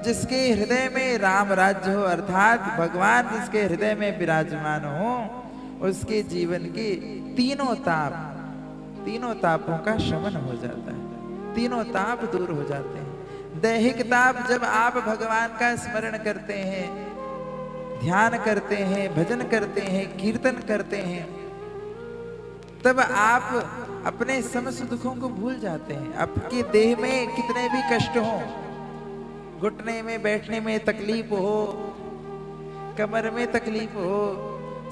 जिसके हृदय में राम राज्य हो, अर्थात भगवान जिसके हृदय में विराजमान हो, उसके जीवन के तीनों तापों का शमन हो जाता है, तीनों ताप दूर हो जाते हैं। दैहिक ताप, जब आप भगवान का स्मरण करते हैं, ध्यान करते हैं, भजन करते हैं, कीर्तन करते हैं, तब आप अपने समस्त दुखों को भूल जाते हैं। आपके देह में कितने भी कष्ट हो, घुटने में बैठने में तकलीफ हो, कमर में तकलीफ हो,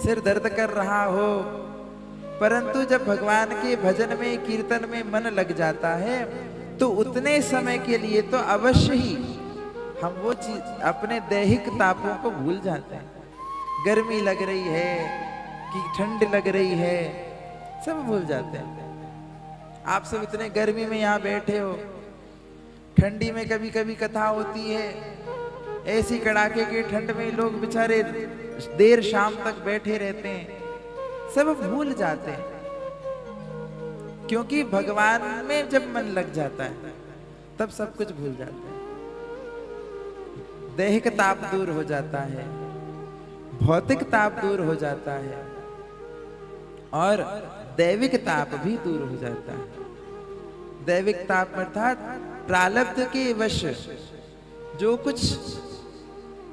सिर दर्द कर रहा हो, परंतु जब भगवान के भजन में, कीर्तन में मन लग जाता है तो उतने समय के लिए तो अवश्य ही हम वो चीज, अपने दैहिक तापों को भूल जाते हैं। गर्मी लग रही है कि ठंड लग रही है, सब भूल जाते हैं। आप सब इतने गर्मी में यहाँ बैठे हो, ठंडी में कभी कभी कथा होती है, ऐसी कड़ाके की ठंड में लोग बेचारे देर शाम तक बैठे रहते हैं, सब भूल जाते हैं। क्योंकि भगवान में जब मन लग जाता है तब सब कुछ भूल जाते हैं। दैहिक ताप दूर हो जाता है, भौतिक ताप दूर हो जाता है, और दैविक ताप भी दूर हो जाता है। दैविक ताप अर्थात प्रारब्ध के वश जो कुछ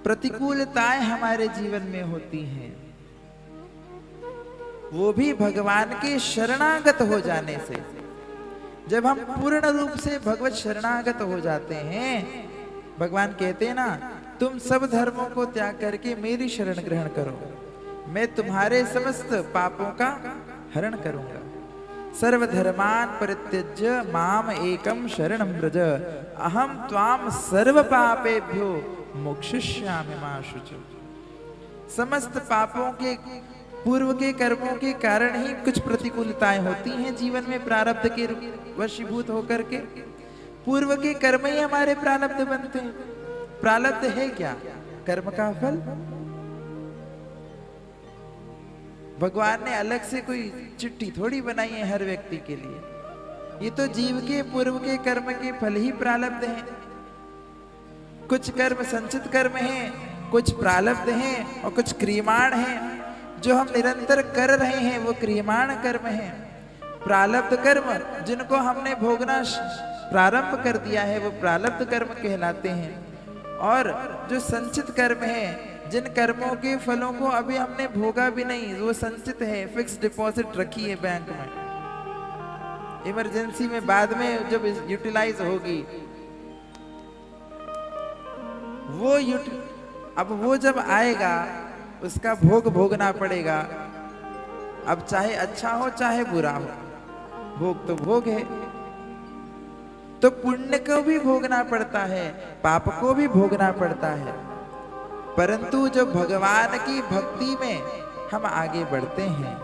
प्रतिकूलताएं हमारे जीवन में होती हैं, वो भी भगवान के शरणागत हो जाने से, जब हम पूर्ण रूप से भगवत शरणागत हो जाते हैं, भगवान कहते हैं ना, तुम सब धर्मों को त्याग करके मेरी शरण ग्रहण करो, मैं तुम्हारे समस्त पापों का हरण करूंगा। सर्वधर्मान परित्यज्य माम एकम शरणं व्रज, अहम त्वाम सर्व पापेभ्यो मोक्षयिष्यामि मा शुचि। समस्त पापों के, पूर्व के कर्मों के कारण ही कुछ प्रतिकूलताएं होती हैं जीवन में, प्रारब्ध के वशीभूत होकर के। पूर्व के कर्म ही हमारे प्रारब्ध बनते हैं। प्रारब्ध है क्या? कर्म का फल। भगवान ने अलग से कोई चिट्ठी थोड़ी बनाई है हर व्यक्ति के लिए, ये तो जीव के पूर्व के कर्म के फल ही प्रारब्ध हैं। कुछ कर्म संचित कर्म हैं, कुछ प्रारब्ध हैं, और कुछ क्रियमाण हैं। जो हम निरंतर कर रहे हैं वो क्रियमाण कर्म हैं। प्रारब्ध कर्म जिनको हमने भोगना प्रारंभ कर दिया है वो प्रारब्ध कर्म कहलाते हैं। और जो संचित कर्म है, जिन कर्मों के फलों को अभी हमने भोगा भी नहीं, वो संचित है, फिक्स डिपॉजिट रखी है बैंक में, इमरजेंसी में बाद में जब यूटिलाइज होगी वो अब वो जब आएगा उसका भोग भोगना पड़ेगा। अब चाहे अच्छा हो चाहे बुरा हो, भोग तो भोग है। तो पुण्य को भी भोगना पड़ता है, पाप को भी भोगना पड़ता है। परंतु जो भगवान की भक्ति में हम आगे बढ़ते हैं,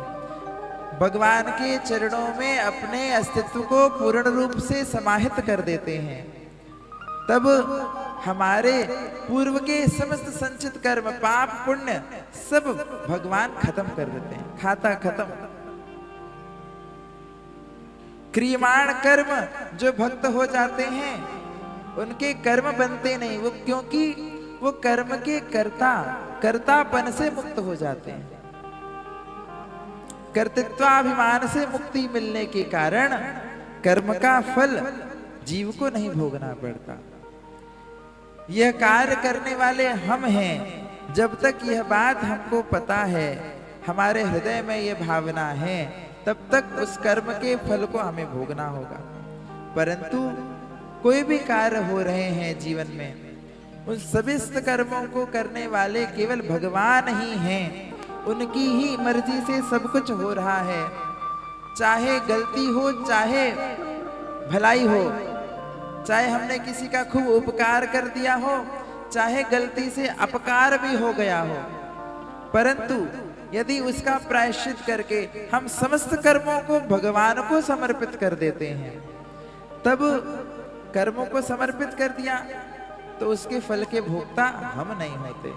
भगवान के चरणों में अपने अस्तित्व को पूर्ण रूप से समाहित कर देते हैं, तब हमारे पूर्व के समस्त संचित कर्म, पाप पुण्य सब भगवान खत्म कर देते हैं, खाता खत्म। क्रियमाण कर्म जो भक्त हो जाते हैं उनके कर्म बनते नहीं, वो क्योंकि वो कर्म के कर्तापन से मुक्त हो जाते हैं। कर्तृत्वाभिमान से मुक्ति मिलने के कारण कर्म का फल जीव को नहीं भोगना पड़ता। यह कार्य करने वाले हम हैं। जब तक यह बात हमको पता है, हमारे हृदय में यह भावना है, तब तक उस कर्म के फल को हमें भोगना होगा। परंतु कोई भी कार्य हो रहे हैं जीवन में, उन सभी कर्मों को करने वाले केवल भगवान ही हैं। उनकी ही मर्जी से सब कुछ हो रहा है, चाहे गलती हो चाहे भलाई हो, चाहे हमने किसी का खूब उपकार कर दिया हो, चाहे गलती से अपकार भी हो गया हो। परंतु यदि उसका प्रायश्चित करके हम समस्त कर्मों को भगवान को समर्पित कर देते हैं, तब कर्मों को समर्पित कर दिया तो उसके फल के भोक्ता हम नहीं होते।